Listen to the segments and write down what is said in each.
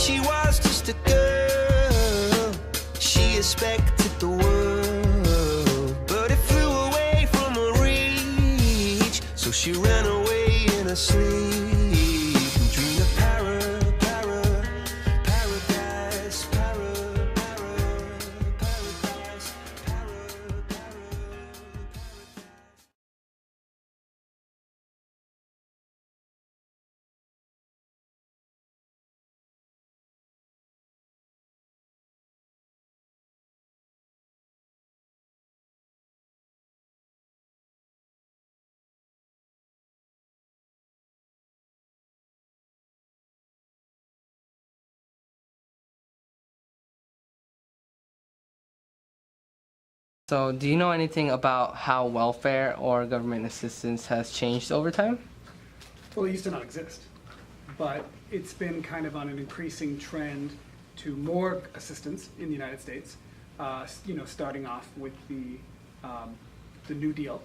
she was just a girl. She expected the world, but it flew away from her reach. So she ran away in her sleep and dreamed of paradise, paradise. So, do you know anything about how welfare or government assistance has changed over time? Well, it used to not exist, but it's been kind of on an increasing trend to more assistance in the United States. Starting off with the New Deal,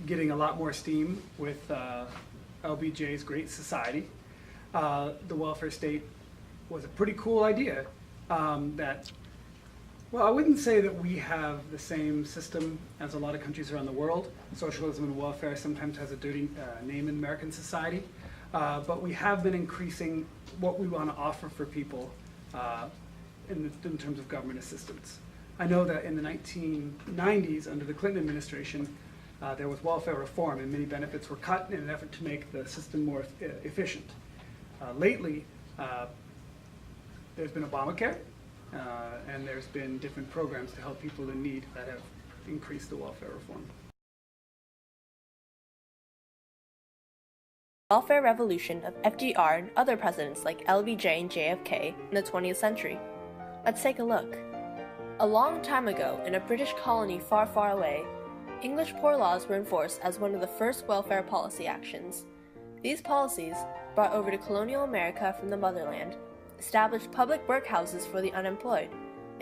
getting a lot more steam with LBJ's Great Society. The welfare state was a pretty cool idea well, I wouldn't say that we have the same system as a lot of countries around the world. Socialism and welfare sometimes has a dirty name in American society, but we have been increasing what we want to offer for people in terms of government assistance. I know that in the 1990s, under the Clinton administration, there was welfare reform and many benefits were cut in an effort to make the system more efficient. Lately, there's been Obamacare, and there's been different programs to help people in need that have increased the welfare reform. Welfare revolution of FDR and other presidents like LBJ and JFK in the 20th century. Let's take a look. A long time ago, in a British colony far, far away, English poor laws were enforced as one of the first welfare policy actions. These policies, brought over to colonial America from the motherland, established public workhouses for the unemployed,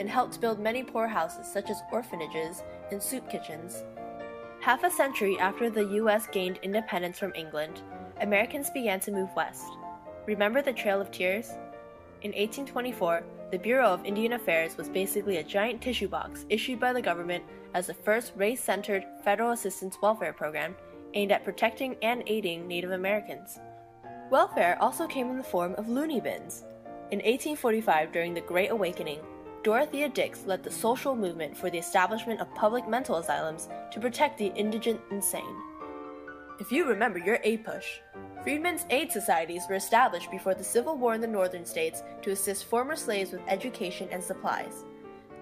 and helped build many poorhouses such as orphanages and soup kitchens. Half a century after the U.S. gained independence from England, Americans began to move west. Remember the Trail of Tears? In 1824, the Bureau of Indian Affairs was basically a giant tissue box issued by the government as the first race-centered federal assistance welfare program aimed at protecting and aiding Native Americans. Welfare also came in the form of loony bins. In 1845, during the Great Awakening, Dorothea Dix led the social movement for the establishment of public mental asylums to protect the indigent insane. If you remember your APUSH, Freedmen's Aid Societies were established before the Civil War in the northern states to assist former slaves with education and supplies.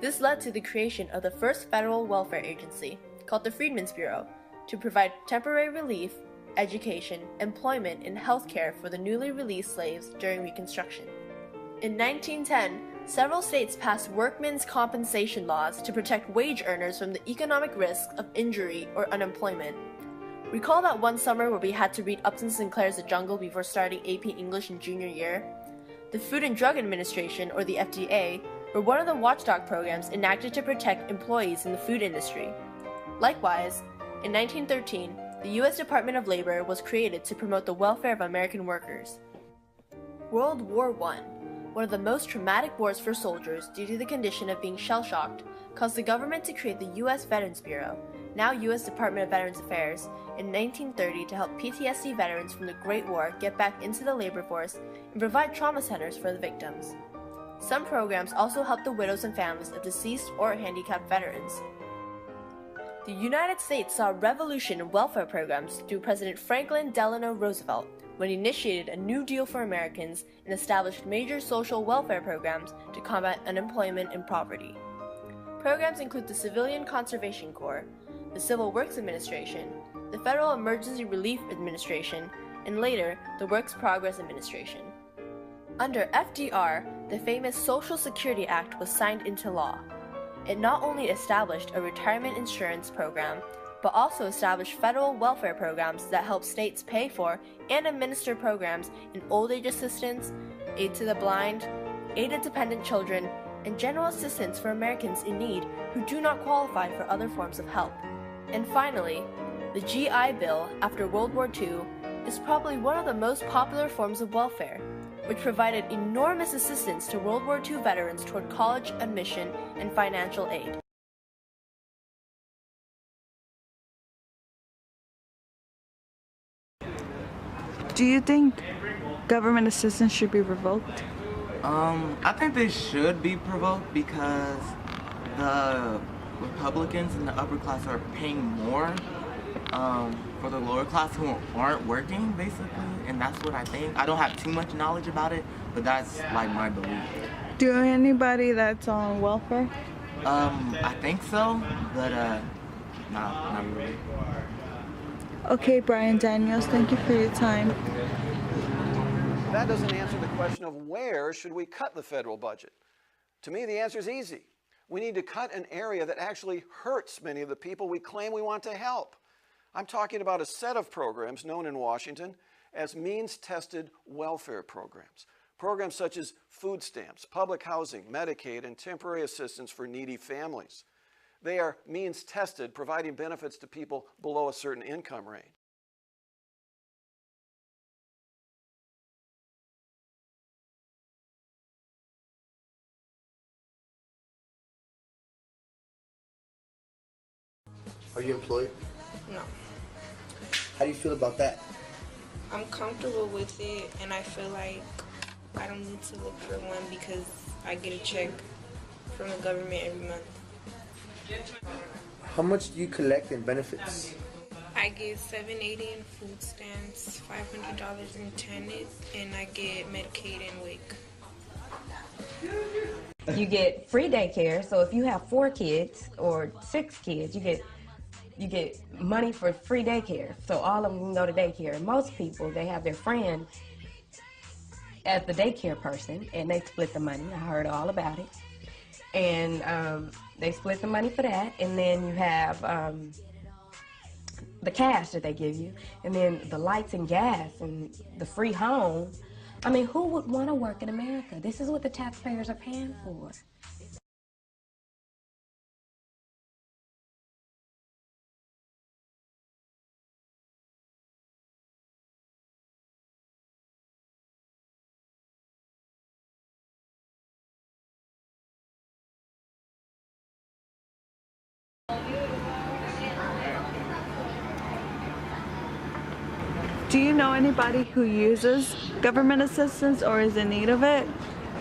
This led to the creation of the first federal welfare agency, called the Freedmen's Bureau, to provide temporary relief, education, employment, and health care for the newly released slaves during Reconstruction. In 1910, several states passed workmen's compensation laws to protect wage earners from the economic risks of injury or unemployment. Recall that one summer where we had to read Upton Sinclair's The Jungle before starting AP English in junior year? The Food and Drug Administration, or the FDA, were one of the watchdog programs enacted to protect employees in the food industry. Likewise, in 1913, the U.S. Department of Labor was created to promote the welfare of American workers. World War I, one of the most traumatic wars for soldiers due to the condition of being shell-shocked, caused the government to create the U.S. Veterans Bureau, now U.S. Department of Veterans Affairs, in 1930 to help PTSD veterans from the Great War get back into the labor force and provide trauma centers for the victims. Some programs also help the widows and families of deceased or handicapped veterans. The United States saw a revolution in welfare programs through President Franklin Delano Roosevelt when he initiated a New Deal for Americans and established major social welfare programs to combat unemployment and poverty. Programs include the Civilian Conservation Corps, the Civil Works Administration, the Federal Emergency Relief Administration, and later, the Works Progress Administration. Under FDR, the famous Social Security Act was signed into law. It not only established a retirement insurance program, but also established federal welfare programs that help states pay for and administer programs in old age assistance, aid to the blind, aid to dependent children, and general assistance for Americans in need who do not qualify for other forms of help. And finally, the GI Bill after World War II is probably one of the most popular forms of welfare. which provided enormous assistance to World War II veterans toward college admission and financial aid. Do you think government assistance should be revoked? I think they should be provoked because the Republicans in the upper class are paying more for the lower class who aren't working, basically, and that's what I think. I don't have too much knowledge about it, but that's like my belief. Do you know anybody that's on welfare? I think so, but not really. Okay, Brian Daniels, thank you for your time. That doesn't answer the question of where should we cut the federal budget. To me, the answer is easy. We need to cut an area that actually hurts many of the people we claim we want to help. I'm talking about a set of programs known in Washington as means-tested welfare programs. Programs such as food stamps, public housing, Medicaid, and temporary assistance for needy families. They are means-tested, providing benefits to people below a certain income range. Are you employed? No. How do you feel about that? I'm comfortable with it, and I feel like I don't need to look for one because I get a check from the government every month. How much do you collect in benefits? I get $780 in food stamps, $500 in TANF, and I get Medicaid and WIC. You get free daycare, so if you have 4 kids or 6 kids, you get money for free daycare. So all of them can go to daycare. Most people, they have their friend as the daycare person, and they split the money. I heard all about it. And they split the money for that, and then you have the cash that they give you, and then the lights and gas and the free home. I mean, who would want to work in America? This is what the taxpayers are paying for. Do you know anybody who uses government assistance or is in need of it?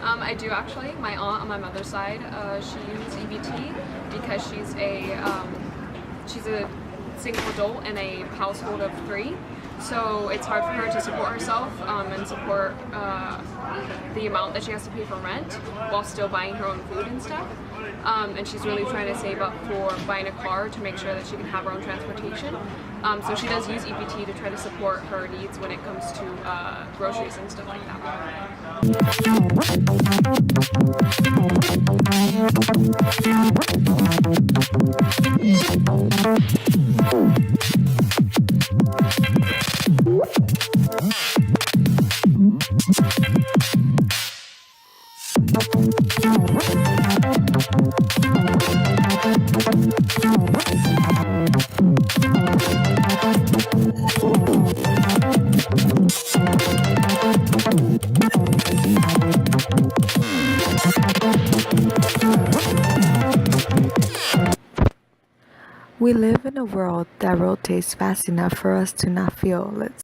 I do actually. My aunt on my mother's side, she uses EBT because she's a single adult in a household of 3. So it's hard for her to support herself and support the amount that she has to pay for rent while still buying her own food and stuff. And she's really trying to save up for buying a car to make sure that she can have her own transportation. So she does use EBT to try to support her needs when it comes to groceries and stuff like We live in a world that rotates fast enough for us to not feel it.